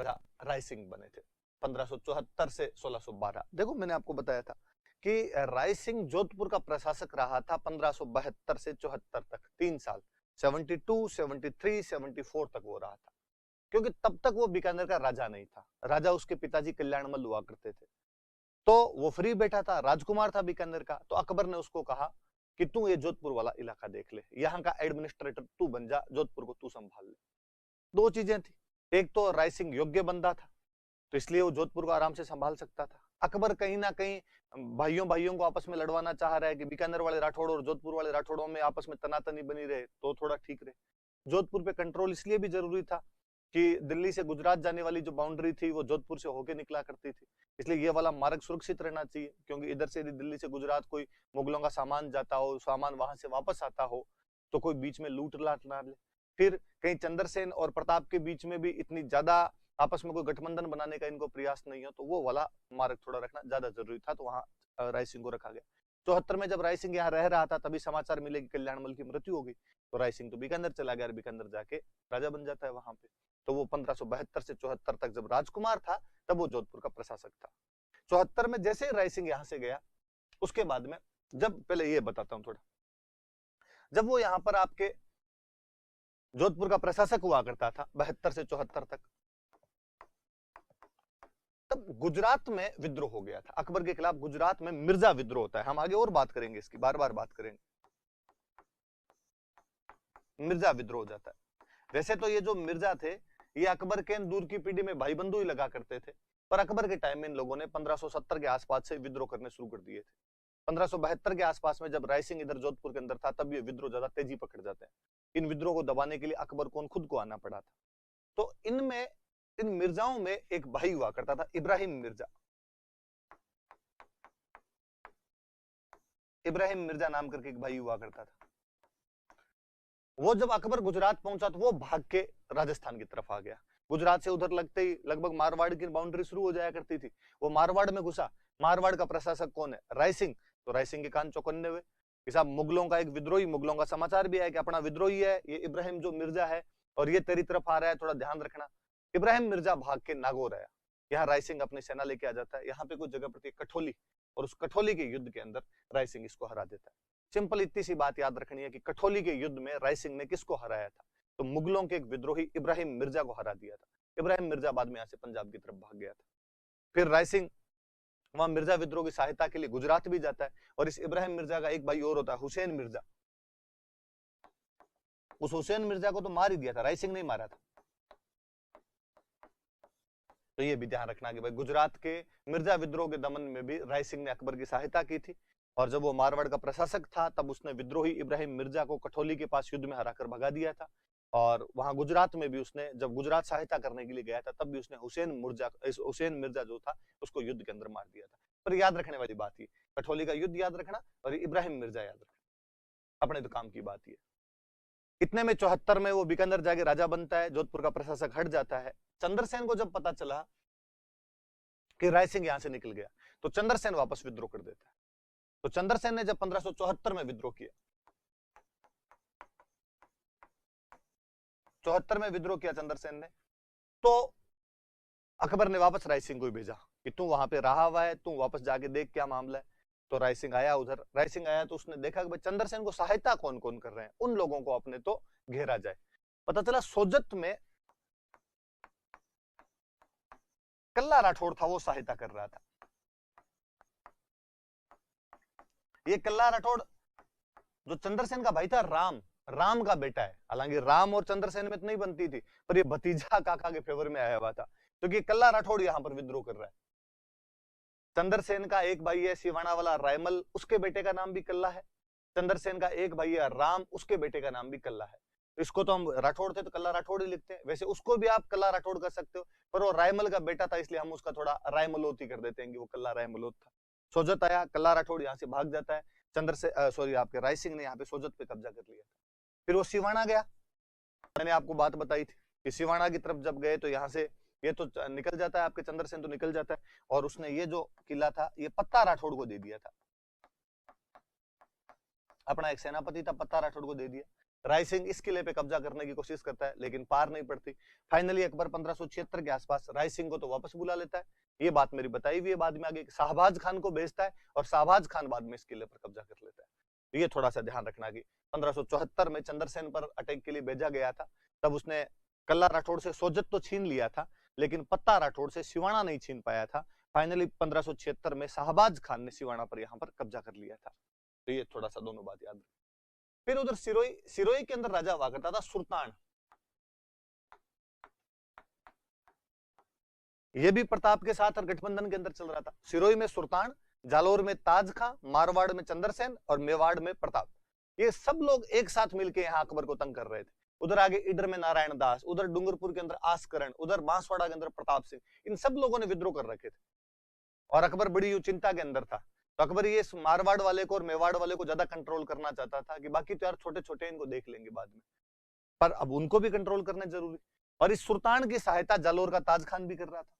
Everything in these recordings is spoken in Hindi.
राजा राय सिंह बने थे 1574 से 1612। देखो मैंने आपको बताया था कि राय सिंह जोधपुर का प्रशासक रहा था 1572 से 74 तक, 3 साल, 72, 73, 74 तक वो रहा था, क्योंकि तब तक वो बीकानेर का राजा नहीं था। राजा उसके पिताजी कल्याणमल हुआ करते थे, तो वो फ्री बैठा था, राजकुमार था बीकानेर का। तो अकबर ने उसको कहा कि तू ये जोधपुर वाला इलाका देख ले, यहाँ का एडमिनिस्ट्रेटर तू बन जा, जोधपुर को तू संभाल ले। दो चीजें थी, एक तो राय सिंह योग्य बंदा था, तो इसलिए वो जोधपुर को आराम से संभाल सकता था। अकबर कहीं ना कहीं भाइयों भाइयों को आपस में लड़वाना चाह रहा है कि बीकानेर वाले राठौड़ और जोधपुर वाले राठौड़ों में आपस में तनातनी बनी रहे तो थोड़ा ठीक रहे। जोधपुर पे कंट्रोल इसलिए भी जरूरी था कि दिल्ली से गुजरात जाने वाली जो बाउंड्री थी वो जोधपुर से होके निकला करती थी, इसलिए ये वाला मार्ग सुरक्षित रहना चाहिए, क्योंकि इधर से यदि दिल्ली से गुजरात कोई मुगलों का सामान जाता हो, सामान वहां से वापस आता हो, तो कोई बीच में लूट लाट ना ले। फिर कहीं चंद्रसेन और प्रताप के बीच में भी इतनी ज्यादा आपस में कोई गठबंधन बनाने का इनको प्रयास नहीं हो, तो वो वाला मार्ग थोड़ा रखना ज्यादा जरूरी था, तो वहां राय सिंह को रखा गया। 74 में जब राय सिंह यहाँ रह रहा था तभी समाचार मिले कि कल्याणमल की मृत्यु हो गई, तो राय सिंह तो बीकानेर चला गया और बीकानेर जाके राजा बन जाता है वहां पे। तो वो 1572 से 74 तक जब राजकुमार था तब वो जोधपुर का प्रशासक था। 74 में जैसे ही राय सिंह यहाँ से गया, उसके बाद में जब, पहले ये बताता हूँ थोड़ा, जब वो यहाँ पर आपके जोधपुर का प्रशासक हुआ करता था 72 से 74 तक, तब गुजरात में विद्रोह हो गया था अकबर के खिलाफ। गुजरात में मिर्जा विद्रोह होता है, हम आगे और बात करेंगे इसकी, बार बार बात करेंगे। मिर्जा विद्रोह हो जाता है। वैसे तो ये जो मिर्जा थे ये अकबर के दूर की पीढ़ी में भाई बंधु ही लगा करते थे, पर अकबर के टाइम में इन लोगों ने 1570 के आसपास से विद्रोह करने शुरू कर दिए थे। 1572 के आसपास में जब राय सिंह इधर जोधपुर के अंदर था तब ये विद्रोह ज्यादा तेजी पकड़ जाते हैं। इन विद्रोह को दबाने के लिए अकबर को खुद को आना पड़ा था। तो इनमें, इन मिर्जाओं में एक भाई हुआ करता था इब्राहिम मिर्जा। इब्राहिम मिर्जा नाम करके एक भाई हुआ करता था। वो जब अकबर गुजरात पहुंचा तो वो भाग के राजस्थान की तरफ आ गया। गुजरात से उधर लगते ही लगभग मारवाड़ की बाउंड्री शुरू हो जाया करती थी, वो मारवाड़ में घुसा। मारवाड़ का प्रशासक कौन है? राय सिंह। तो राय सिंह के कान चौकन्ने हुए कि साहब मुगलों का एक विद्रोही, मुगलों का समाचार भी है कि अपना विद्रोही है ये इब्राहिम जो मिर्जा है, और ये तेरी तरफ आ रहा है, थोड़ा ध्यान रखना। इब्राहिम मिर्जा भाग के नागौर आया। यहाँ राय सिंह अपनी सेना लेके आ जाता है। यहाँ पे कुछ जगह पड़ती है कठोली, और उस कठोली के युद्ध के अंदर राय सिंह इसको हरा देता है। सिंपल इतनी सी बात याद रखनी है कि कठोली के युद्ध में राय सिंह ने किसको हराया था? तो मुगलों के एक विद्रोही इब्राहिम मिर्जा को हरा दिया था। इब्राहिम मिर्जा बाद में यहाँ से पंजाब की तरफ भाग गया था। फिर राय सिंह वहां मिर्जा विद्रोह की सहायता के लिए गुजरात भी जाता है, और इस इब्राहिम मिर्जा का एक भाई और होता है हुसैन मिर्जा। उस हुसैन मिर्जा को तो मार ही दिया था, राय सिंह नहीं मारा था। तो ये भी ध्यान रखना कि भाई गुजरात के मिर्जा विद्रोह के दमन में भी राय सिंह ने अकबर की सहायता की थी, और जब वो मारवाड़ का प्रशासक था तब उसने विद्रोही इब्राहिम मिर्जा को कठोली के पास युद्ध में हराकर भगा दिया था। और वहां गुजरात में भी उसने, जब गुजरात सहायता करने के लिए गया था तब भी उसने हुसैन मिर्जा जो था उसको युद्ध के अंदर मार दिया था। पर याद रखने वाली बात ही, कठोली का युद्ध याद रखना और इब्राहिम मिर्जा याद रखना, अपने तो काम की बात ही है। इतने में 74 में वो बीकानेर जाके राजा बनता है, जोधपुर का प्रशासक हट जाता है। चंद्रसेन को जब पता चला कि राय सिंह यहां से निकल गया तो चंद्रसेन वापस विद्रोह कर देता है। तो चंद्रसेन ने जब 1574 में विद्रोह किया, 74 में विद्रोह किया चंद्रसेन ने, तो अकबर ने वापस राय सिंह को ही भेजा कि तू वहां पे रहा हुआ है, तू वापस जाके देख क्या मामला है। तो राय सिंह आया उधर। राय सिंह आया तो उसने देखा कि भाई चंद्रसेन को सहायता कौन कौन कर रहे हैं, उन लोगों को अपने तो घेरा जाए। पता चला सोजत में कल्ला राठौड़ था, वो सहायता कर रहा था। ये कल्ला राठौड़ जो चंद्रसेन का भाई था, राम का बेटा है। हालांकि राम और चंद्रसेन में तो नहीं बनती थी, पर ये भतीजा काका के फेवर में आया हुआ था, क्योंकि तो कल्ला राठौड़ यहां पर विद्रोह कर रहा है। चंद्रसेन का एक भाई है सिवाना वाला रायमल, उसके बेटे का नाम भी कल्ला है। चंद्रसेन का एक भाई है राम, उसके बेटे का नाम भी कल्ला है। इसको तो हम राठौड़ थे तो कल्ला राठौड़ ही लिखते हैं, वैसे उसको भी आप कल्ला राठौड़ कर सकते हो, पर वो रायमल का बेटा था इसलिए हम उसका थोड़ा रायमलोत ही कर देते हैं कि वो कल्ला रायमलोत था। सोजत आया, कल्ला राठौड़ यहाँ से भाग जाता है। आपके राय सिंह ने यहाँ पे सोजत पे कब्जा कर लिया। फिर वो सिवाना गया। मैंने आपको बात बताई थी कि सिवाना की तरफ जब गए तो यहाँ से ये तो निकल जाता है, आपके चंद्रसेन तो निकल जाता है, और उसने ये जो किला था ये पत्ता राठौड़ को दे दिया था। अपना एक सेनापति था, पत्ता राठौड़ को दे दिया। राय सिंह इस किले पे कब्जा करने की कोशिश करता है लेकिन पार नहीं पड़ती। फाइनली अकबर 1576 के आसपास राय सिंह को तो वापस बुला लेता है। ये बात मेरी बताई हुई है बाद में आगे, शाहबाज खान को भेजता है और शाहबाज खान बाद में इस किले पर कब्जा कर लेता है। तो ये थोड़ा सा ध्यान रखना कि 1574 में चंद्रसेन पर अटैक के लिए भेजा गया था, तब उसने कल्ला राठौड़ से सोजत तो छीन लिया था लेकिन पत्ता राठौड़ से सिवाना नहीं छीन पाया था। फाइनली 1576 में शाहबाज खान ने सिवाना पर यहाँ पर कब्जा कर लिया था। तो ये थोड़ा सा दोनों बात याद रखें। फिर उधर सिरोही, सिरोही के अंदर राजा हुआ करता था सुल्तान। ये भी प्रताप के साथ और गठबंधन के अंदर चल रहा था। सिरोही में सुल्तान, जालोर में ताज खां, मारवाड़ में चंद्रसेन और मेवाड़ में प्रताप, ये सब लोग एक साथ मिलकर यहाँ अकबर को तंग कर रहे थे। उधर आगे इडर में नारायण दास, उधर डूंगरपुर के अंदर आसकरण, उधर बांसवाड़ा के अंदर प्रताप सिंह, इन सब लोगों ने विद्रोह कर रखे थे और अकबर बड़ी चिंता के अंदर था। तो अकबर ये मारवाड़ वाले को और मेवाड़ वाले को ज्यादा कंट्रोल करना चाहता था कि बाकी तो यार छोटे छोटे इनको देख लेंगे बाद में, पर अब उनको भी कंट्रोल करना जरूरी। और इस सुल्तान की सहायता जालोर का ताज खान भी कर रहा था,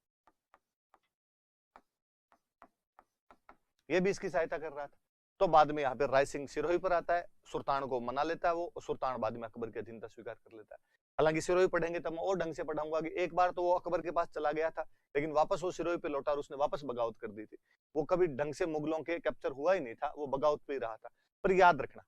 ये भी इसकी सहायता कर रहा था। तो बाद में यहाँ पे राय सिंह सिरोही पर आता है, सुल्तान को मना लेता है वो, और सुल्तान बाद में अकबर की अधीनता स्वीकार कर लेता है। हालांकि सिरोही पढ़ेंगे तब मैं और ढंग से पढ़ाऊंगा कि एक बार तो वो अकबर के पास चला गया था लेकिन वापस वो सिरोही पे लौटा और उसने वापस बगावत कर दी थी। वो कभी ढंग से मुगलों के कैप्चर हुआ ही नहीं था, वो बगावत पे ही रहा था। पर याद रखना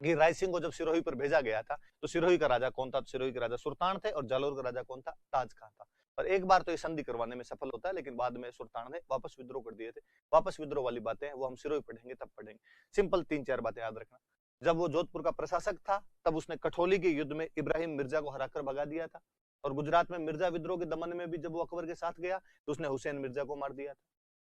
कि राय सिंह को जब सिरोही पर भेजा गया था तो सिरोही का राजा कौन था? तो सिरोही के राजा सुल्तान थे और जालोर का राजा कौन था? ताज खान था। पर एक बार तो ये संधि करवाने में सफल होता है लेकिन बाद में सुल्तान ने वापस विद्रोह कर दिए थे। वापस विद्रोह वाली बातें वो हम सिरोही पढ़ेंगे तब पढ़ेंगे। सिंपल 3-4 बातें याद रखना। जब वो जोधपुर का प्रशासक था तब उसने कठौली के युद्ध में इब्राहिम मिर्जा को हराकर भगा दिया था, और गुजरात में मिर्जा विद्रोह के दमन में भी जब वो अकबर के साथ गया तो उसने हुसैन मिर्जा को मार दिया था।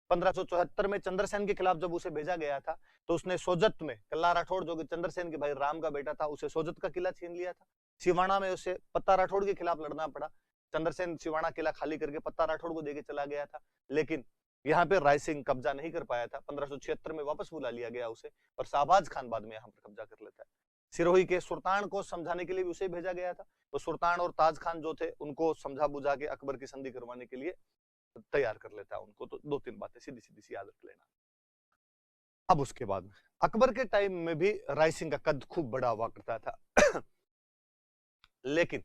1574 में चंद्रसेन के खिलाफ जब उसे भेजा गया था तो उसने सोजत में कल्ला राठौड़ जो कि चंद्रसेन के भाई राम का बेटा था, उसे सोजत का किला छीन लिया था। सिवाना में उसे पत्ता राठौड़ के खिलाफ लड़ना पड़ा। चंद्रसेन सिवाना किला खाली करके पत्ता राठौड़ को देके चला गया था, लेकिन यहाँ पे राय सिंह कब्जा नहीं कर पाया था। 1576 में वापस बुला लिया गया उसे और शाहबाज खान बाद में यहाँ पर कब्जा कर लेता है। सिरोही के सुल्तान को समझाने के लिए भी उसे भेजा गया था, तो सुल्तान और ताज खान जो थे उनको समझा बुझा के अकबर की संधि करवाने के लिए तैयार कर लेता है उनको। तो 2-3 बातें सीधी सीधी सी याद रख लेना। अब उसके बाद में अकबर के टाइम में भी राय सिंह का कद खूब बड़ा हुआ करता था लेकिन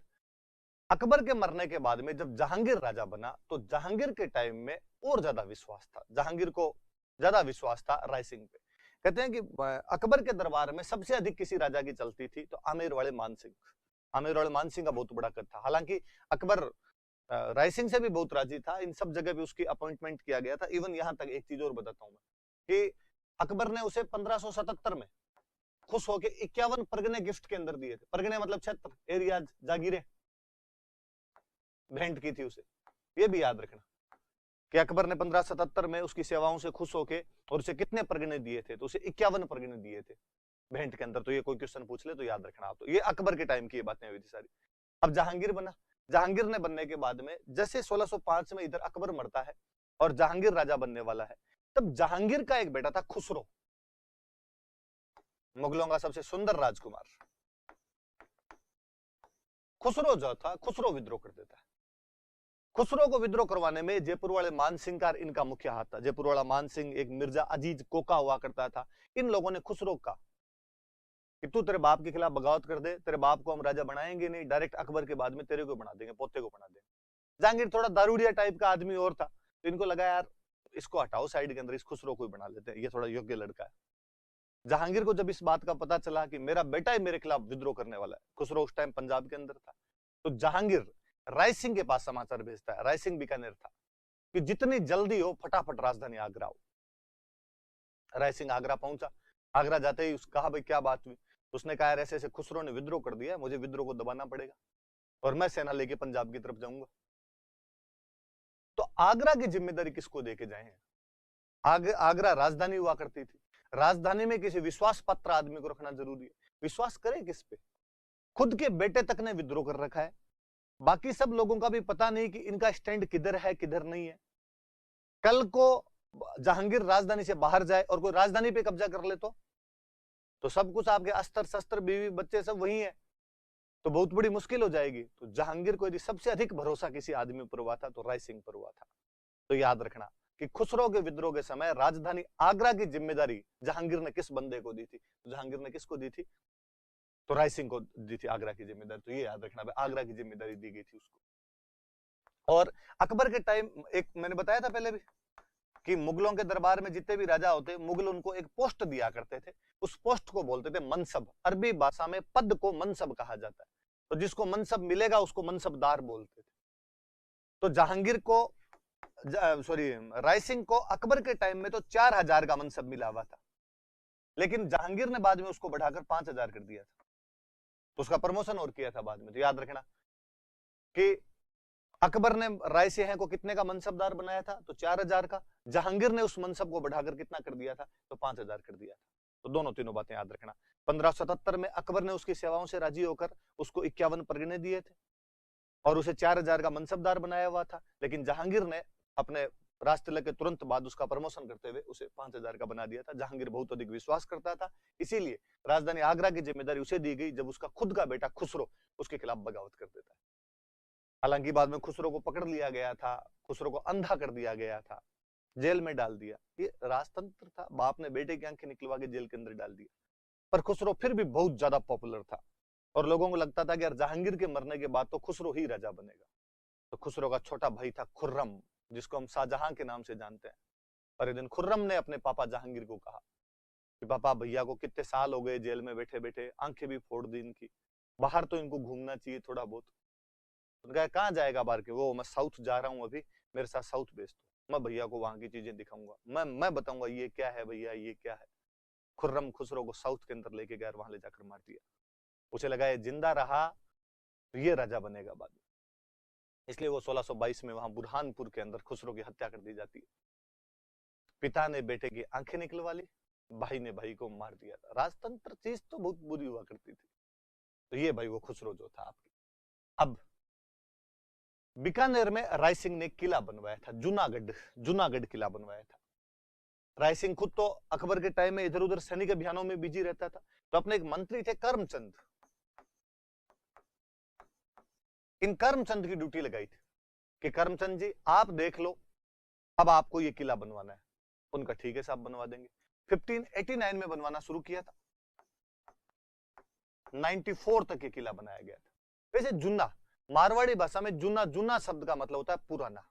अकबर के मरने के बाद में जब जहांगीर राजा बना तो जहांगीर के टाइम में और ज्यादा विश्वास था, जहांगीर को ज्यादा विश्वास था राय सिंह पे। कहते हैं कि अकबर के दरबार में सबसे अधिक किसी राजा की चलती थी तो आमेर वाले मान सिंह। आमेर वाले मान सिंह का बहुत बड़ा कद था। हालांकि अकबर राय सिंह से भी बहुत राजी था, इन सब जगह पे उसकी अपॉइंटमेंट किया गया था। इवन यहाँ तक एक चीज और बताता हूँ मैं कि अकबर ने उसे 1577 में खुश होकर 51 परगने गिफ्ट के अंदर दिए थे। परगने मतलब क्षेत्र, एरियाज, जागीरें भेंट की थी उसे। ये भी याद रखना कि अकबर ने 1577 में उसकी सेवाओं से खुश होके और उसे कितने परगने दिए थे? तो उसे 51 परगने दिए थे भेंट के अंदर। तो ये कोई क्वेश्चन पूछ ले तो याद रखना आप। तो ये अकबर के टाइम की ये बातें हुई थी सारी। अब जहांगीर बना। जहांगीर ने बनने के बाद में जैसे 1605 में इधर अकबर मरता है और जहांगीर राजा बनने वाला है, तब जहांगीर का एक बेटा था खुसरो, मुगलों का सबसे सुंदर राजकुमार। खुसरो जो था, खुसरो विद्रोह कर देता है। खुसरो को विद्रोह करवाने में जयपुर वाले मान सिंह का इनका मुख्य हाथ था। जयपुर वाला मान सिंह, एक मिर्जा अजीज कोका हुआ करता था। इन लोगों ने खुसरो का कि तू तेरे बाप के खिलाफ बगावत कर दे, तेरे बाप को हम राजा बनाएंगे नहीं, डायरेक्ट अकबर के बाद में तेरे को बना देंगे, पोते को बना देंगे। जहांगीर थोड़ा दारूडिया टाइप का आदमी और था, तो इनको लगा यार इसको हटाओ साइड के अंदर, इस खुसरो को ही बना लेते हैं, ये थोड़ा योग्य लड़का है। जहांगीर को जब इस बात का पता चला कि मेरा बेटा ही मेरे खिलाफ विद्रोह करने वाला है, खुसरो उस टाइम पंजाब के अंदर था, तो जहांगीर राय सिंह के पास समाचार भेजता है। राय सिंह बीकानेर था कि जितनी जल्दी हो फटाफट राजधानी आगरा हो। राय सिंह आगरा पहुंचा। आगरा जाते ही कहा भाई क्या बात हुई? उसने कहा ऐसे ऐसे खुसरो ने विद्रोह कर दिया, मुझे विद्रोह को दबाना पड़ेगा और मैं सेना लेके पंजाब की तरफ जाऊंगा। तो आगरा की जिम्मेदारी किसको देके जाए? आगरा राजधानी हुआ करती थी। राजधानी में किसी विश्वास पात्र आदमी को रखना जरूरी है। विश्वास करे किस पे? खुद के बेटे तक ने विद्रोह कर रखा है, बाकी सब लोगों का भी पता नहीं कि इनका स्टैंड किधर है किधर नहीं है। कल को जहांगीर राजधानी से बाहर जाए और कोई राजधानी पे कब्जा कर ले तो सब कुछ आपके अस्त्र शस्त्र बीवी बच्चे सब वही है, तो बहुत बड़ी मुश्किल हो जाएगी। तो जहांगीर को यदि सबसे अधिक भरोसा किसी आदमी पर हुआ था तो राय सिंह पर हुआ था। तो याद रखना कि खुसरो के विद्रोह के समय राजधानी आगरा की जिम्मेदारी जहांगीर ने किस बंदे को दी थी? तो जहांगीर ने किसको दी थी? तो राय सिंह को दी थी आगरा की जिम्मेदारी। तो ये याद रखना, आगरा की जिम्मेदारी दी गई थी उसको। और अकबर के टाइम, एक मैंने बताया था पहले भी कि मुगलों के दरबार में जितने भी राजा होते, मुगल उनको एक पोस्ट दिया करते थे, उस पोस्ट को बोलते थे मनसब। अरबी भाषा में पद को मनसब कहा जाता है। तो जिसको मनसब मिलेगा उसको मनसबदार बोलते थे। तो जहांगीर को, सॉरी, राय सिंह को अकबर के टाइम में तो 4000 का मनसब मिला हुआ था, लेकिन जहांगीर ने बाद में उसको बढ़ाकर 5000 कर दिया था। तो उसका प्रमोशन और किया था बाद में। तो याद रखना कि अकबर ने राय सिंह को कितने का मनसबदार बनाया था, तो 4000 का। जहांगीर ने उस मनसब को बढ़ाकर कितना कर दिया था, तो 5000 कर दिया था। तो दोनों तीनों बातें याद रखना। 1577 में अकबर ने उसकी सेवाओं से राजी होकर उसको 51 परगने दिए थे और उसे 4000 का मनसबदार बनाया हुआ था, लेकिन जहांगीर ने अपने राजतिलक के तुरंत बाद उसका प्रमोशन करते हुए उसे 5000 का बना दिया था। जहांगीर बहुत अधिक विश्वास करता था, इसीलिए राजधानी आगरा की जिम्मेदारी उसे दी गई जब उसका खुद का बेटा खुसरो उसके खिलाफ बगावत कर देता है। हालांकि बाद में खुसरो को पकड़ लिया गया था, खुसरो को अंधा कर दिया गया था, जेल में डाल दिया। ये राजतंत्र था, बाप ने बेटे की आंखें निकलवा के जेल के अंदर डाल दिया। पर खुसरो फिर भी बहुत ज्यादा पॉपुलर था और लोगों को लगता था कि यार जहांगीर के मरने के बाद तो खुसरो ही राजा बनेगा। तो खुसरो का छोटा भाई था खुर्रम, जिसको हम शाहजहां के नाम से जानते हैं। और एक दिन खुर्रम ने अपने पापा जहांगीर को कहा कि पापा, भैया को कितने साल हो गए जेल में बैठे बैठे, आंखें भी फोड़ दी इनकी, बाहर तो इनको घूमना चाहिए थोड़ा बहुत। उनका कहाँ जाएगा बाहर के, वो मैं साउथ जा रहा हूँ अभी, मेरे साथ साउथ भेज दो, मैं भैया को वहां की चीजें दिखाऊंगा, मैं बताऊंगा ये क्या है भैया, ये क्या है। खुर्रम खुसरो को साउथ के अंदर लेके गया, वहां ले जाकर मार दिया। उसे लगा ये जिंदा रहा तो ये राजा बनेगा बाद में, इसलिए वो 1622 में वहां बुरहानपुर के अंदर खुसरो की हत्या कर दी जाती है। पिता ने बेटे की आंखें निकलवा ली, भाई ने भाई को मार दिया था। राजतंत्र चीज तो बहुत बुरी हुआ करती थी। तो ये भाई वो खुसरो जो था आपके। अब बीकानेर में राय सिंह ने किला बनवाया था, जूनागढ़ किला बनवाया था। राय सिंह खुद तो अकबर के टाइम में इधर उधर सैनिक अभियानों में बिजी रहता था, तो अपने एक मंत्री थे करमचंद, इन करमचंद की ड्यूटी लगाई थी कि करमचंद जी आप देख लो, अब आपको ये किला बनवाना है। उनका ठीक है साहब, बनवा देंगे। 1589 में बनवाना शुरू किया था, 94 तक ये किला बनाया गया था। वैसे जुन्ना, मारवाड़ी भाषा में जुन्ना, जुन्ना शब्द का मतलब होता है पुराना।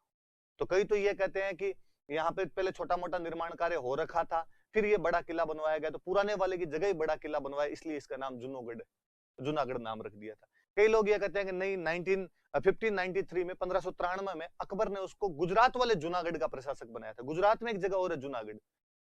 तो कई तो ये कहते हैं कि यहाँ पे पहले छोटा मोटा निर्माण कार्य हो रखा था, फिर ये बड़ा किला बनवाया गया, तो पुराने वाले की जगह ही बड़ा किला बनवाया, इसलिए इसका नाम जूनागढ़ नाम रख दिया था। कई लोग ये कहते हैं कि नहीं, 1593 में 1593 में अकबर ने उसको गुजरात वाले जूनागढ़ का प्रशासक बनाया था। गुजरात में एक जगह और है जूनागढ़,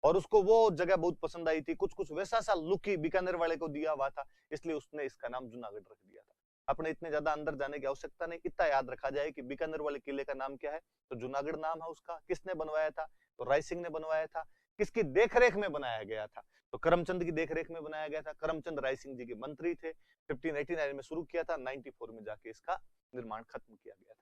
और उसको वो जगह बहुत पसंद आई थी, कुछ कुछ वैसा सा लुक ही बीकानेर वाले को दिया हुआ था, इसलिए उसने इसका नाम जूनागढ़ रख दिया था। अपने इतने ज्यादा अंदर जाने की आवश्यकता नहीं, इतना याद रखा जाए कि बीकानेर वाले किले का नाम क्या है, तो जूनागढ़ नाम है उसका। किसने बनवाया था, तो राय सिंह ने बनवाया था। किसकी देखरेख में बनाया गया था, तो करमचंद की देखरेख में बनाया गया था। करमचंद राय सिंह जी के मंत्री थे। 1589 में शुरू किया था, 94 में जाके इसका निर्माण खत्म किया गया था।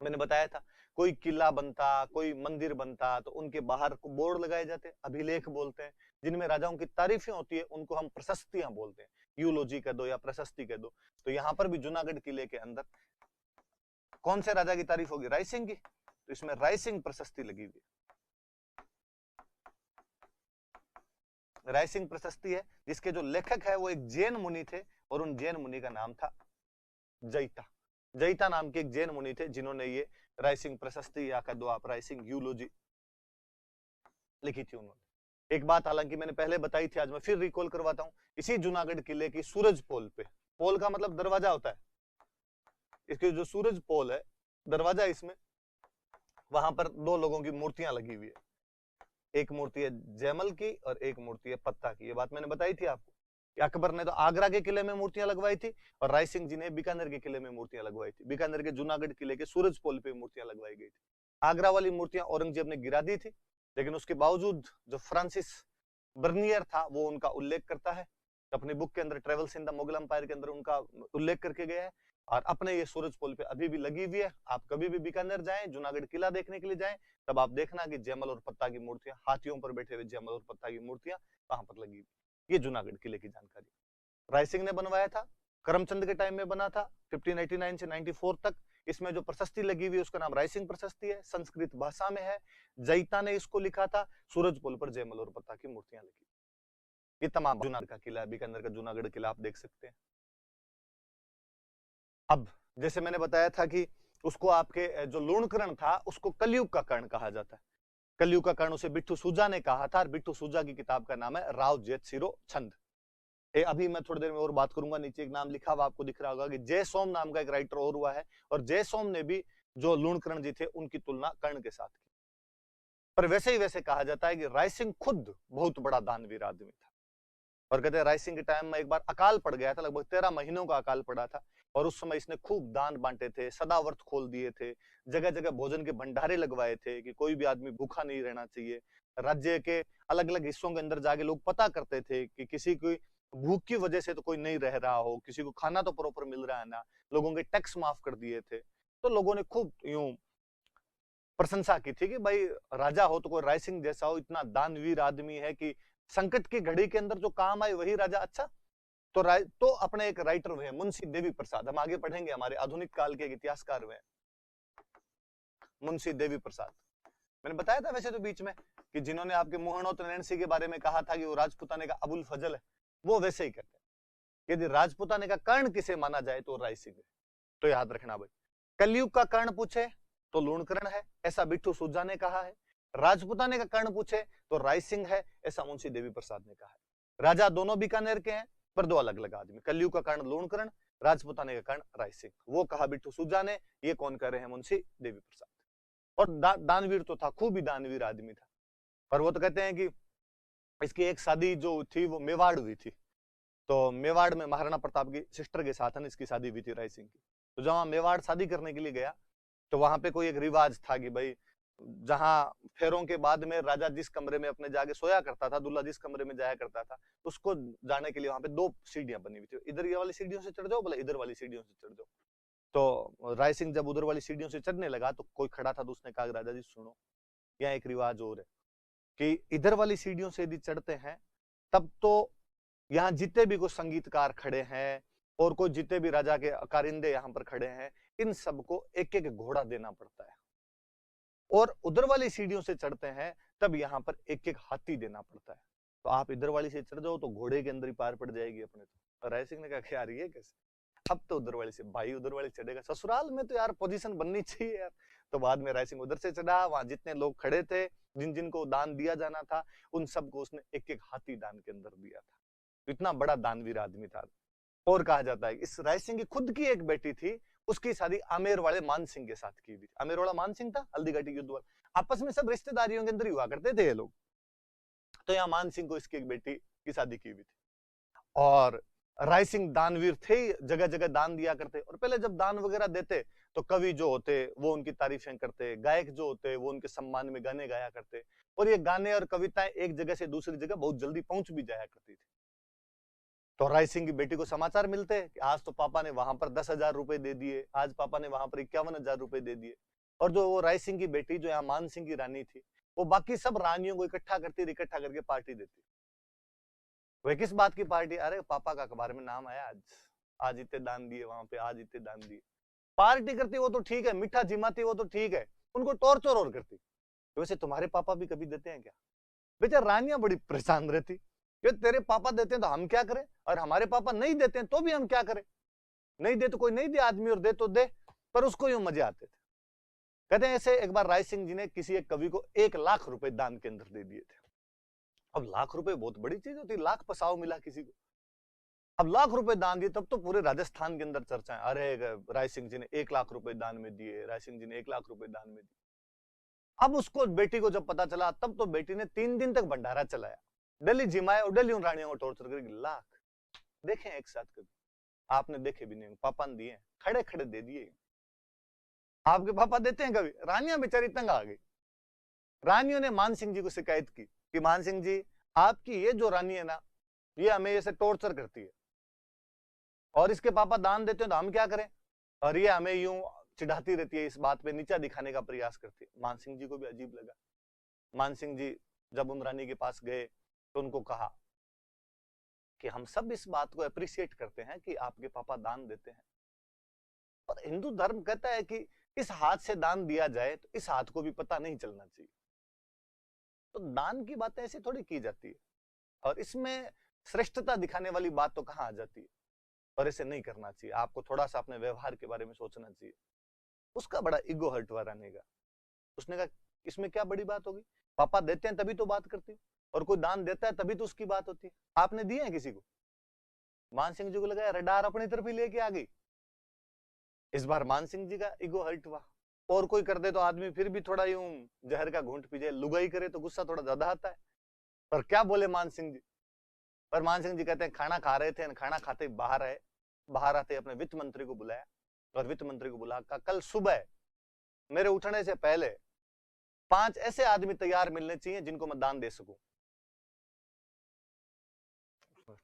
मैंने बताया था कोई किला बनता, कोई मंदिर बनता, तो उनके बाहर को बोर्ड लगाए जाते, अभिलेख बोलते हैं, जिनमें राजाओं की तारीफें होती है, उनको हम प्रशस्तियां बोलते हैं, यूलोजी कह दो या प्रशस्ति कह दो। तो यहाँ पर भी जूनागढ़ किले के अंदर कौन से राजा की तारीफ होगी, राय सिंह की, तो इसमें राय सिंह प्रशस्ति लगी हुई। राय सिंह प्रशस्ति है, जिसके जो लेखक है वो एक जैन मुनि थे, और उन जैन मुनि का नाम था जैता नाम के एक जैन मुनि थे, जिन्होंने ये राय सिंह प्रशस्ति या कह दो आप राय सिंह यूलोजी लिखी थी उन्होंने। एक बात हालांकि मैंने पहले बताई थी, आज मैं फिर रिकॉल करवाता हूं। इसी जूनागढ़ किले की सूरज पोल पे, पोल का मतलब दरवाजा होता है, इसके जो सूरज पोल है, दरवाजा इसमें, वहां पर दो लोगों की मूर्तियां लगी हुई है। एक मूर्ति है जयमल की और एक मूर्ति है पत्ता की। ये बात मैंने बताई थी आपको। अकबर ने तो आगरा के किले में मूर्तियां लगवाई थी, और राय सिंह जी ने बीकानेर के किले में मूर्तियां लगवाई थी। बीकानेर के जूनागढ़ किले के सूरज पोल पे मूर्तियां लगवाई गई थी। आगरा वाली मूर्तियां औरंगजेब ने गिरा दी थी, लेकिन उसके बावजूद जो फ्रांसिस बर्नियर था वो उनका उल्लेख करता है अपनी बुक के अंदर, travels in the Mughal empire के अंदर उनका उल्लेख करके गया है। और अपने ये सूरज पोल पे अभी भी लगी हुई है। आप कभी भी बीकानेर जाएं, जूनागढ़ किला देखने के लिए जाएं, तब आप देखना कि जयमल और पत्ता की मूर्तियां, हाथियों पर बैठे हुए जयमल और पत्ता की मूर्तियां वहां पर लगी हुई। ये जूनागढ़ किले की जानकारी राय सिंह ने बनवाया था, करमचंद के टाइम में बना था 1589 से 94 तक। इसमें जो प्रशस्ति लगी हुई है उसका नाम राय सिंह प्रशस्ति है, संस्कृत भाषा में है, जैता ने इसको लिखा था। सूरज पोल पर जयमल और पत्ता की मूर्तियां लगी। ये तमाम जूनागढ़ का किला, बीकानेर का जूनागढ़ किला आप देख सकते हैं। अब जैसे मैंने बताया था कि उसको आपके जो लूणकरण था उसको कलयुग का कर्ण कहा जाता है। कलयुग का कर्ण उसे बिट्टू सूजा ने कहा था, और बिट्टू सूजा की किताब का नाम है राव जेतसिरो छंद। अभी मैं थोड़ी देर में और बात करूंगा, नीचे एक नाम लिखा हुआ आपको दिख रहा होगा कि जय सोम नाम का एक राइटर और हुआ है, और जय सोम ने भी जो लूणकरण जी थे उनकी तुलना कर्ण के साथ की। पर वैसे ही वैसे कहा जाता है कि राय सिंह खुद बहुत बड़ा दानवीर आदमी था, और कहते हैं राय सिंह के टाइम में एक बार अकाल पड़ गया था, लगभग 13 महीनों का अकाल पड़ा था, और उस समय इसने खूब दान बांटे थे, सदाव्रत खोल दिए थे, जगह जगह भोजन के भंडारे लगवाए थे कि कोई भी आदमी भूखा नहीं रहना चाहिए। राज्य के अलग अलग हिस्सों के अंदर जाके लोग पता करते थे कि किसी की भूख की वजह से तो कोई नहीं रह रहा हो, किसी को खाना तो प्रॉपर मिल रहा है ना, लोगों के टैक्स माफ कर दिए थे। तो लोगों ने खूब यूं प्रशंसा की थी कि भाई राजा हो तो कोई राय सिंह जैसा हो, इतना दानवीर आदमी है कि संकट की घड़ी के अंदर जो काम आए वही राजा। अच्छा, तो अपने एक राइटर हुए मुंशी देवी प्रसाद, हम आगे पढ़ेंगे, हमारे आधुनिक काल के इतिहासकार हुए मुंशी देवी प्रसाद। मैंने बताया था वैसे तो बीच में कि जिन्होंने आपके मोहनोत नैन्सी के बारे में कहा था कि वो राजपुताने का अबुल फजल है, वो वैसे ही कहते हैं। यदि राजपुताने का कर्ण किसे माना जाए तो राय सिंह है। तो याद रखना भाई, कलयुग का कर्ण पूछे तो लूणकरण है, ऐसा बिट्टू सूजा ने कहा है। राजपुताने का कर्ण पूछे तो राय सिंह है, ऐसा मुंशी देवी प्रसाद ने कहा है। राजा दोनों बीकानेर के हैं, पर दो अलग अलग आदमी। कलयुग का कर्ण लूणकरण, राजपुताने का कर्ण राय सिंह। वो कहा बिट्टू सूजा ने, ये कौन कह रहे हैं? मुंशी देवी प्रसाद। और दानवीर तो था, खूब ही दानवीर आदमी था। और वो तो कहते हैं कि इसकी एक शादी जो थी वो मेवाड़ हुई थी, तो मेवाड़ में महाराणा प्रताप की सिस्टर के साथ इसकी शादी हुई थी राय सिंह की। तो जब मेवाड़ शादी करने के लिए गया तो वहां पे कोई एक रिवाज था कि भाई जहां फेरों के बाद में राजा जिस कमरे में अपने जाके सोया करता था, दूल्हा जिस कमरे में जाया करता था, उसको जाने के लिए वहां पे 2 सीढ़ियां बनी हुई थी। इधर ये वाली सीढ़ियों से चढ़ जाओ, बोले इधर वाली सीढ़ियों से चढ़ जाओ। तो राय सिंह जब उधर वाली सीढ़ियों से चढ़ने लगा तो कोई खड़ा था, तो उसने कहा राजा जी सुनो, यहाँ एक रिवाज और है कि इधर वाली सीढ़ियों से यदि चढ़ते हैं तब तो यहाँ जितने भी कोई संगीतकार खड़े हैं और कोई जितने भी राजा के कारिंदे यहाँ पर खड़े हैं, इन सबको एक एक घोड़ा देना पड़ता है। और उधर वाली सीढ़ियों से चढ़ते हैं तब यहाँ पर एक एक हाथी देना पड़ता है। तो आप इधर वाली से चढ़ जाओ तो घोड़े के अंदर ही पार पड़ जाएगी अपने। तो राय सिंह ने कहा यार ये कैसे, अब तो उधर वाली से भाई उधर वाली चढ़ेगा, ससुराल में तो यार पोजीशन बननी चाहिए यार। तो बाद में राय सिंह उधर से चढ़ा, वहां जितने लोग खड़े थे, जिन जिनको दान दिया जाना था, उन सबको उसने एक एक हाथी दान के अंदर दिया था। तो इतना बड़ा दानवीर आदमी था। और कहा जाता है इस राय सिंह की खुद की एक बेटी थी, उसकी शादी आमेर वाले मान सिंह के साथ की हुई। आमेर वाला मान सिंह था, हल्दी घाटी युद्ध वाला, आपस में सब रिश्तेदारियों के अंदर ही हुआ करते थे ये लोग। तो यहाँ मान सिंह को इसकी एक बेटी की शादी की हुई थी। और राय सिंह दानवीर थे, जगह जगह दान दिया करते। और पहले जब दान वगैरह देते तो कवि जो होते वो उनकी तारीफें करते, गायक जो होते वो उनके सम्मान में गाने गाया करते। और ये गाने और कविताएं एक जगह से दूसरी जगह बहुत जल्दी पहुंच भी जाया करती थी। तो राय सिंह की बेटी को समाचार मिलते कि आज तो पापा ने वहां पर 10,000 रुपए दे दिए, आज पापा ने वहां पर 51,000 रुपए दे दिए। और जो वो राय सिंह की बेटी जो यहाँ मान सिंह की रानी थी, वो बाकी सब रानियों को इकट्ठा करती, इकट्ठा करके पार्टी देती। वह किस बात की पार्टी? अरे पापा का अखबार में नाम आया, आज इतने दान दिए वहां पे, आज इतने दान दिए। पार्टी करती वो तो ठीक है, मीठा जिमाती वो तो ठीक है, उनको टॉर्चर और करती। वैसे तुम्हारे पापा भी कभी देते हैं क्या? बेचा रानियां बड़ी परेशान रहती, तेरे पापा देते हैं तो हम क्या करें, और हमारे पापा नहीं देते हैं तो भी हम क्या करें। नहीं दे तो कोई नहीं दे आदमी, और दे तो दे, पर उसको यूं मजे आते थे। कहते हैं ऐसे एक बार राय सिंह जी ने किसी एक कवि को 1 लाख रुपए दान के अंदर दे दिए थे। अब लाख रुपए बहुत बड़ी चीज होती है, लाख पसाव मिला किसी को। अब लाख रुपए दान दिए तब तो पूरे राजस्थान के अंदर चर्चा है, अरे राय सिंह जी ने 1 लाख रुपए दान में दिए, राय सिंह जी ने 1 लाख रुपए दान में दिए। अब उसको बेटी को जब पता चला, तब तो बेटी ने 3 दिन तक भंडारा चलाया, डेली जिमाए और डेली उन रानियों को टॉर्चर करके। लाख देखे एक साथ कभी? आपने देखे भी नहीं, पापा ने दिए, खड़े खड़े दे दिए। आपके पापा देते हैं कभी? रानियां बेचारी तंग आ गई। रानियों ने मान सिंह जी को शिकायत की कि मान सिंह जी, आपकी ये जो रानी है ना, ये हमें ऐसे टॉर्चर करती है, और इसके पापा दान देते हैं तो हम क्या करें, और ये हमें यूं चिढ़ाती रहती है, इस बात पे नीचा दिखाने का प्रयास करती है। मान सिंह जी को भी अजीब लगा। मान सिंह जी जब उन रानी के पास गए तो उनको कहा कि हम सब इस बात को अप्रिशिएट करते हैं कि आपके पापा दान देते हैं, और हिंदू धर्म कहता है कि इस हाथ से दान दिया जाए तो इस हाथ को भी पता नहीं चलना चाहिए। तो दान की बातें ऐसी थोड़ी की जाती है, और इसमें श्रेष्ठता दिखाने वाली बात तो कहाँ आ जाती है। और ऐसे नहीं करना चाहिए, आपको थोड़ा सा अपने व्यवहार के बारे में सोचना चाहिए। उसका बड़ा ईगो हर्ट हुआ रहने का। उसने कहा इसमें क्या बड़ी बात होगी, पापा देते हैं तभी तो बात करती हूँ, और कोई दान देता है तभी तो उसकी बात होती है, आपने दिए हैं किसी को? मान सिंह जी को लगा रडार अपनी तरफ ही लेके आ गई। इस बार मान सिंह जी का ईगो हर्ट हुआ। और कोई कर दे तो आदमी फिर भी थोड़ा यूं जहर का घूंट पी जाए, लुगाई करे तो गुस्सा थोड़ा ज्यादा आता है। पर क्या बोले मान सिंह जी? पर मान सिंह जी कहते हैं खाना खा रहे थे, खाना खाते बाहर आए, बाहर आते अपने वित्त मंत्री को बुलाया, और वित्त मंत्री को बुला कहा कल सुबह मेरे उठने से पहले 5 ऐसे आदमी तैयार मिलने चाहिए जिनको मैं दान दे सकूं।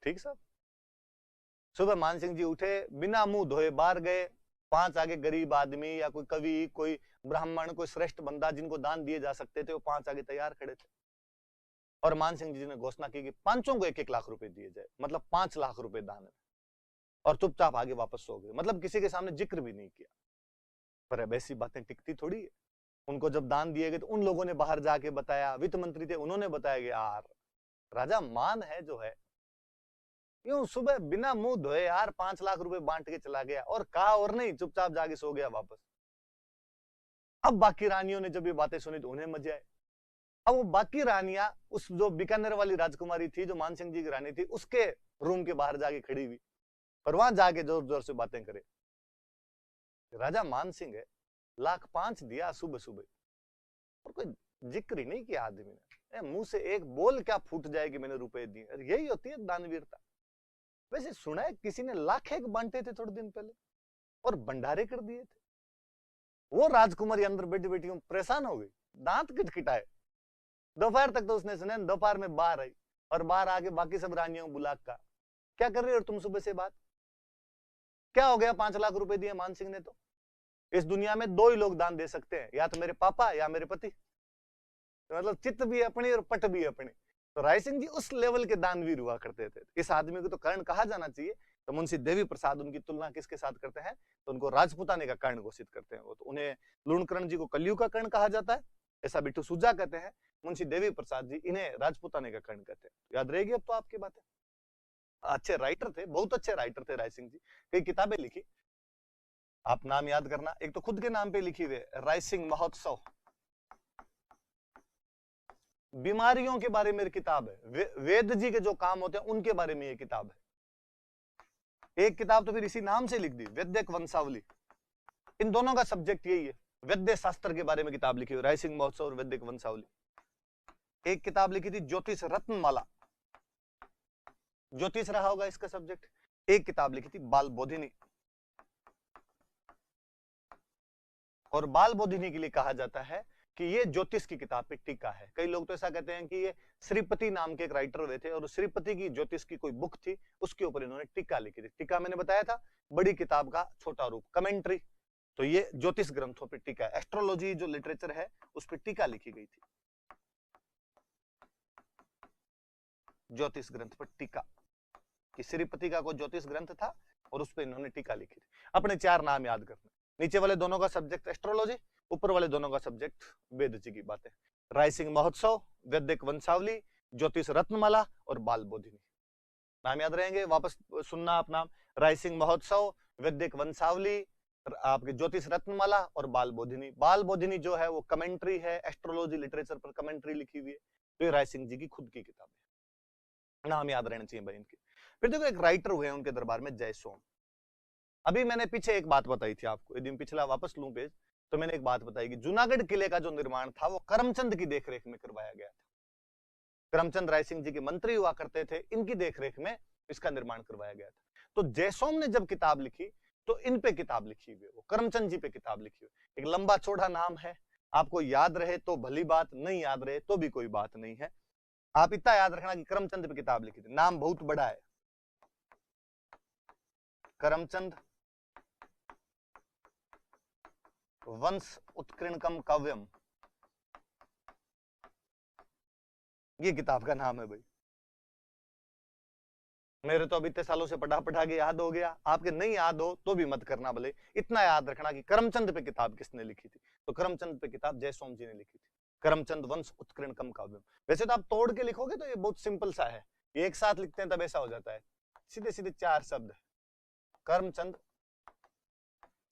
ठीक साहब। सुबह मान सिंह जी उठे, बिना मुंह धोए बाहर गए, 5 आगे गरीब आदमी या कोई कवि, कोई ब्राह्मण, कोई श्रेष्ठ बंदा जिनको दान दिए जा सकते थे, वो 5 आगे तैयार खड़े थे। और मान सिंह जी ने घोषणा की कि पांचों को 1-1 लाख रुपए दिए जाए, मतलब 5 लाख रुपए दान है। और चुपचाप आगे वापस सो गए, मतलब किसी के सामने जिक्र भी नहीं किया। पर अब ऐसी बातें टिकती थोड़ी है। उनको जब दान दिए गए तो उन लोगों ने बाहर जाके बताया, वित्त मंत्री थे उन्होंने बताया कि यार राजा मान है जो है, यूं सुबह बिना मुंह धोए यार 5 लाख रुपए बांट के चला गया, और कहा और नहीं, चुपचाप जाके सो गया वापस। अब बाकी रानियों ने जब ये बातें सुनी तो उन्हें मजे आए। अब वो बाकी रानियां, उस जो बीकानेर वाली राजकुमारी थी जो मान सिंह जी की रानी थी, उसके रूम के बाहर जाके खड़ी हुई, और वहां जाके जोर जोर से बातें करे। राजा मान सिंह है, 1,05,000 दिया सुबह सुबह, और कोई जिक्र ही नहीं किया आदमी ने, मुंह से एक बोल क्या फूट जाए कि मैंने रुपए दिए। यही होती है दानवीरता। वैसे सुना है किसी ने 1,01,000 बांटे थे थोड़े दिन पहले, और भंडारे कर दिए थे। वो राजकुमारी अंदर बैठी बैठी परेशान हो गई, दांत किटकिटाए। दोपहर तक तो उसने सुने, दोपहर में बाहर आई, और बाहर आके बाकी सब रानियों बुला का, क्या कर रही हो तुम सुबह से बात, क्या हो गया? 5 लाख रुपए दिए मान सिंह ने तो। इस दुनिया में 2 ही लोग दान दे सकते हैं, या तो मेरे पापा या मेरे पति। तो मतलब चित्त भी अपनी और पट भी अपनी। तो राय सिंह जी उस लेवल के दानवीर हुआ करते थे। इस आदमी को तो कर्ण कहा जाना चाहिए। तो मुंशी देवी प्रसाद उनकी तुलना किसके साथ करते हैं? तो उनको राजपुताने का कर्ण घोषित करते हैं। वो तो उन्हें लूणकर्ण जी को कलयुग का कर्ण कहा जाता है, ऐसा बिट्टू सुजा कहते हैं। मुंशी देवी प्रसाद जी इन्हें राजपुताने का कर्ण कहते हैं। याद रहेगी अब तो आपकी बातें। अच्छे राइटर थे, बहुत अच्छे राइटर थे राय सिंह जी। कई किताबें लिखी, आप नाम याद करना। एक तो खुद के नाम पे लिखी हुई राय सिंह महोत्सव, बीमारियों के बारे में किताब है, वेद जी के जो काम होते हैं उनके बारे में ये किताब है। एक किताब तो फिर इसी नाम से लिख दी, वैद्यक वंशावली। इन दोनों का सब्जेक्ट यही है, वैद्य शास्त्र के बारे में किताब लिखी हुई, राय सिंह महोत्सव और वैद्यक वंशावली। एक किताब लिखी थी ज्योतिष रत्नमाला, ज्योतिष रहा होगा इसका सब्जेक्ट। एक किताब लिखी थी बाल बोधिनी, और बाल बोधिनी के लिए कहा जाता है कि ये ज्योतिष की किताब पे टीका है। कई लोग तो ऐसा कहते हैं कि ये श्रीपति नाम के एक राइटर हुए थे, और श्रीपति की ज्योतिष की कोई बुक थी, उसके ऊपर इन्होंने टीका लिखी थी। टीका मैंने बताया था बड़ी किताब का छोटा रूप, कमेंट्री। तो ये ज्योतिष ग्रंथों पर टीका है, एस्ट्रोलॉजी जो लिटरेचर है उस पर टीका लिखी गई थी, ज्योतिष ग्रंथ पर टीका। कि श्रीपति का कोई ज्योतिष ग्रंथ था और उस पर इन्होंने टीका लिखी थी। अपने 4 नाम याद करने, नीचे वाले दोनों का सब्जेक्ट एस्ट्रोलॉजी, ऊपर वाले दोनों का सब्जेक्ट वेद जी की बातें। राय सिंह महोत्सव, वैदिक वंशावली, ज्योतिष रत्नमाला और बाल बोधिनी। नाम याद रहेंगे, वापस सुनना आप नाम। राय सिंह महोत्सव, वैदिक वंशावली, आपके ज्योतिष रत्नमाला और बाल बोधिनी। बाल बोधिनी जो है वो कमेंट्री है, एस्ट्रोलॉजी लिटरेचर पर कमेंट्री लिखी हुई है। तो ये राय सिंह जी की खुद की किताब है, नाम याद रहने चाहिए भाई इनके। फिर देखो एक राइटर हुए उनके दरबार में, जयसोम। अभी मैंने पीछे एक बात बताई थी आपको, यदि पिछला वापस लूं पेज, तो मैंने एक बात बताई कि जूनागढ़ किले का जो निर्माण था वो करमचंद की देखरेख में करवाया गया था। करमचंद राय सिंह जी के मंत्री हुआ करते थे, इनकी देखरेख में इसका निर्माण करवाया गया था। तो जयसोम ने जब किताब लिखी तो इन पे किताब लिखी हुई, वो करमचंद जी पे किताब लिखी हुई। एक लंबा चौड़ा नाम है, आपको याद रहे तो भली बात, नहीं याद रहे तो भी कोई बात नहीं है। आप इतना याद रखना कि करमचंद पे किताब लिखी थी, नाम बहुत बड़ा है, करमचंद वंश उत्कीर्णकम काव्यम, ये किताब का नाम है भाई। मेरे तो अभी इतने सालों से पढ़ा के याद हो गया, आपके नहीं याद हो तो भी मत करना, भले इतना याद रखना कि करमचंद पे किताब किसने लिखी थी। तो करमचंद पे किताब जयसोम जी ने लिखी थी, करमचंद वंश उत्कीर्णकम काव्यम। वैसे तो आप तोड़ के लिखोगे तो ये बहुत सिंपल सा है, ये एक साथ लिखते हैं तब ऐसा हो जाता है, सीधे सीधे चार शब्द, करमचंद,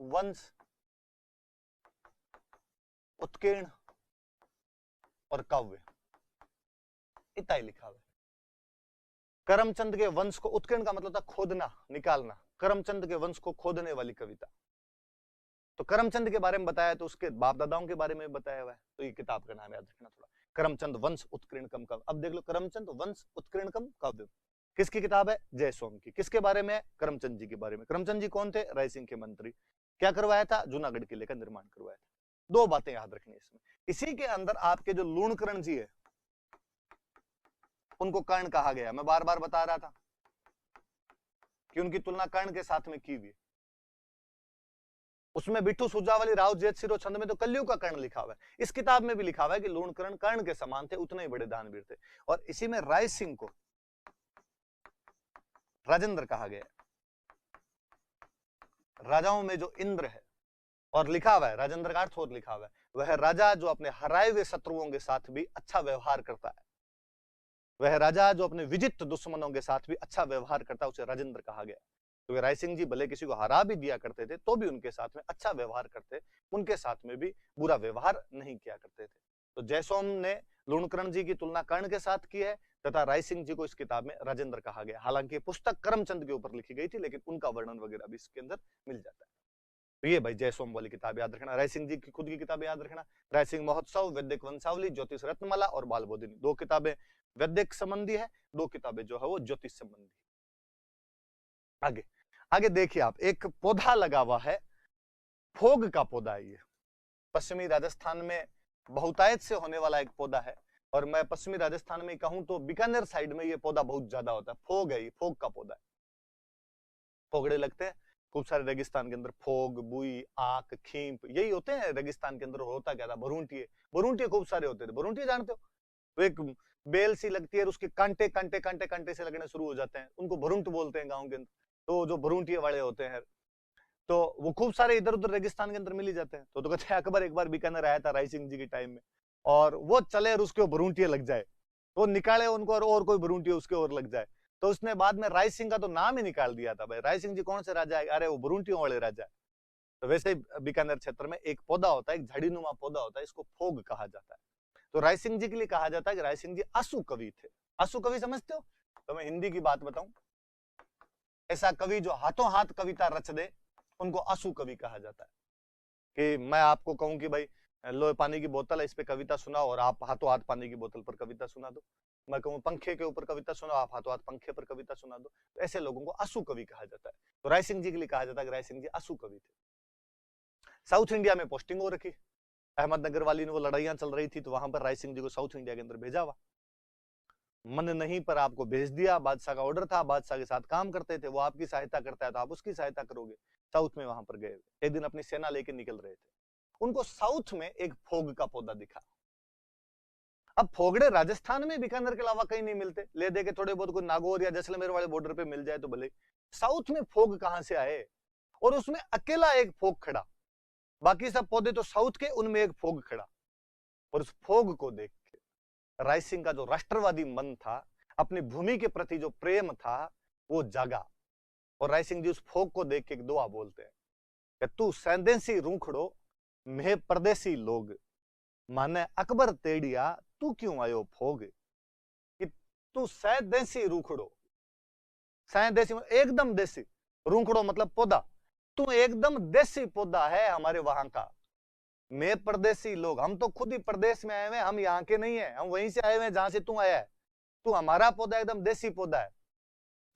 वंश, उत्कीर्ण और काव्य, इतना ही लिखा हुआ है। करमचंद के वंश को, उत्कीर्ण का मतलब था खोदना, निकालना, करमचंद के वंश को खोदने वाली कविता। तो करमचंद के बारे में बताया तो उसके बाप दादाओं के बारे में बताया हुआ है, तो ये किताब का नाम याद रखना थोड़ा, करमचंद वंश उत्कीर्णकम काव्य। अब देख लो, करमचंद वंश उत्कीर्णकम काव्य किसकी किताब है? जयसोम की। किसके बारे में? करमचंद जी के बारे में। करमचंद जी कौन थे? राय सिंह के मंत्री। क्या करवाया था? जूनागढ़ किले का निर्माण करवाया था। दो बातें याद रखनी है इसमें। इसी के अंदर आपके जो लूणकरण जी है, उनको कर्ण कहा गया। मैं बार बार बता रहा था कि उनकी तुलना कर्ण के साथ में की हुई। उसमें बिट्टू सुजावली, राव जेठ सिरो छंद में तो कलयुग का कर्ण लिखा हुआ है। इस किताब में भी लिखा हुआ है कि लूणकरण कर्ण के समान थे, उतने ही बड़े दानवीर थे। और इसी में राय सिंह को राजेंद्र कहा गया। राजाओं में जो इंद्र है, और लिखा हुआ है राजेंद्र का अर्थ और लिखा हुआ है, वह राजा जो अपने हराए हुए शत्रुओं के साथ भी अच्छा व्यवहार करता है, वह राजा जो अपने विजित दुश्मनों के साथ भी अच्छा व्यवहार करता है, उसे राजेंद्र कहा गया। तो राय सिंह जी भले किसी को हरा भी दिया करते थे तो भी उनके साथ में अच्छा व्यवहार करते, उनके साथ में भी बुरा व्यवहार नहीं किया करते थे। तो जयसोम ने लूणकरण जी की तुलना कर्ण के साथ की है, तथा राय सिंह जी को इस किताब में राजेंद्र कहा गया। हालांकि पुस्तक करमचंद के ऊपर लिखी गई थी, लेकिन उनका वर्णन वगैरह भी इसके अंदर मिल जाता है। तो ये भाई जयसोम वाली किताब याद रखना। राय सिंह जी की खुद की किताब याद रखना, राय सिंह महोत्सव, वैदिक वंशावली, ज्योतिष रत्नमाला और बाल बोधिनी। दो किताबें वैदिक संबंधी है, दो किताबें जो है वो ज्योतिष संबंधी। आगे आगे देखिए आप, एक पौधा लगा हुआ है, फोग का पौधा है ये। पश्चिमी राजस्थान में बहुतायत से होने वाला एक पौधा है, और मैं पश्चिमी राजस्थान में कहूं तो बीकानेर साइड में ये पौधा बहुत ज्यादा होता है। फोग है, ये फोग का पौधा है। फोगड़े लगते हैं खूब सारे रेगिस्तान के अंदर, फोग, बुई, आक, खींप, यही होते हैं रेगिस्तान के अंदर। होता क्या था, भरूंटिये, भरूंटिये खूब सारे होते थे। भरूंटिये जानते हो, तो एक बेल सी लगती है, उसके कांटे कांटे कांटे कांटे से लगने शुरू हो जाते हैं, उनको भरूंट बोलते हैं गाँव के अंदर। तो जो भरूंटिये वाले होते हैं, तो वो खूब सारे इधर उधर रेगिस्तान के अंदर मिल ही जाते हैं। तो कहते हैं अकबर एक बार बीकानेर आया था राय सिंह जी के टाइम में, और वो चले और उसके भरूंटिये लग जाए, तो निकाले उनको और कोई भरूंटिये उसके और लग जाए, तो उसने बाद में राय सिंह का तो नाम ही निकाल दिया था। भाई राय सिंह जी कौन से राजा है? अरे वो भरूंटियों वाले राजा है। तो वैसे ही बीकानेर क्षेत्र में एक पौधा होता है, एक झाड़ीनुमा पौधा होता है, इसको फोग कहा जाता है। तो राय सिंह जी के लिए कहा जाता है कि राय सिंह जी आंसू कवि थे। आंसू कवि समझते हो? तो मैं हिंदी की बात बताऊं, ऐसा कवि जो हाथों हाथ कविता रच दे, उनको आंसू कवि कहा जाता है। कि मैं आपको कहूं कि भाई लो पानी की बोतल है, इस पे कविता सुनाओ, और आप हाथों हाथ पानी की बोतल पर कविता सुना दो। मैं कहूं पंखे के ऊपर कविता सुनाओ, आप हाथों हाथ पंखे पर कविता सुना दो। तो ऐसे लोगों को आंसू कवि कहा जाता है। तो राय सिंह जी के लिए कहा जाता है कि राय सिंह जी आंसू कवि थे। साउथ इंडिया में पोस्टिंग हो रखी, अहमदनगर वाली ने वो लड़ाइयां चल रही थी, तो वहां पर राय सिंह जी को साउथ इंडिया के अंदर भेजा हुआ। मन नहीं पर आपको भेज दिया, बादशाह का ऑर्डर था, बादशाह के साथ काम करते थे, वो आपकी सहायता करता है तो आप उसकी सहायता करोगे। साउथ में वहां पर गए, एक दिन अपनी सेना लेके निकल रहे थे, उनको साउथ में एक फोग का पौधा दिखा। अब फोगड़े राजस्थान में बीकानेर के अलावा कहीं नहीं मिलते, ले दे के थोड़े बहुत कोई नागौर या जैसलमेर वाले बॉर्डर पे मिल जाए तो भले, साउथ में फोग कहां से आए? और उसमें अकेला एक फोग खड़ा, बाकी सब पौधे तो साउथ के, उनमें एक फोग खड़ा। और उस फोग को देख के राय सिंह का जो राष्ट्रवादी मन था, अपनी भूमि के प्रति जो प्रेम था, वो जागा। और राय सिंह जी उस फोग को देख के एक दुआ बोलते हैं कि तू सैंदेसी रूखड़ो मैं परदेसी लोग, माने अकबर तेड़िया तू क्यों आयो फोग। कि तू सैंदेसी रूखड़ो, सैंदेसी एकदम देसी, रूखड़ो मतलब पौधा, तू एकदम देसी पौधा है हमारे वहां का। मैं परदेसी लोग, हम तो खुद ही प्रदेश में आए हुए, हम यहाँ के नहीं है, हम वहीं से आए हुए जहां से तू आया है। तू हमारा पौधा एकदम देसी पौधा है।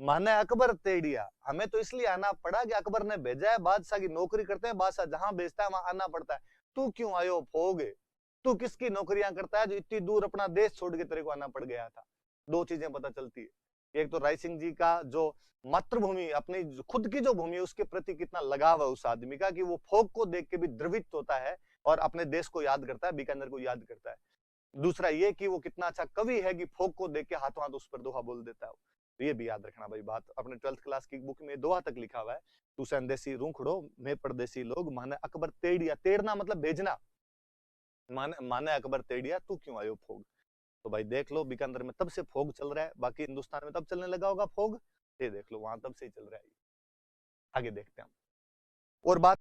माने अकबर तेड़िया, हमें तो इसलिए आना पड़ा कि अकबर ने भेजा है, बादशाह की नौकरी करते हैं, बादशाह जहां भेजता है वहां आना पड़ता है। तू क्यों आयो फोग, तू किसकी नौकरियां करता है जो इतनी दूर अपना देश छोड़ के तेरे को आना पड़ गया था। दो चीजें पता चलती है, एक तो राय सिंह जी का जो मातृभूमि, अपनी खुद की जो भूमि है उसके प्रति कितना लगाव है उस आदमी का, कि वो फोग को देख के भी द्रवित होता है और अपने देश को याद करता है, बीकानेर को याद करता है। दूसरा ये कि वो कितना अच्छा कवि है कि फोग को देख के हाथों हाथ उस पर दोहा बोल देता है। तो ये भी याद रखना भाई बात, अपने 12th क्लास की बुक में दोहा तक लिखा हुआ है, तू सैंदेसी रूखड़ो मैं परदेसी लोग, माने अकबर तेड़िया, तेड़ना मतलब भेजना, माने अकबर तेड़िया तू क्यों आयो फोग। तो भाई देख लो बीकानेर में तब से फोग चल रहा है, बाकी हिंदुस्तान में तब चलने लगा होगा फोग, ये देख लो वहां तब से ही चल रहा है। आगे देखते हैं हम। और बात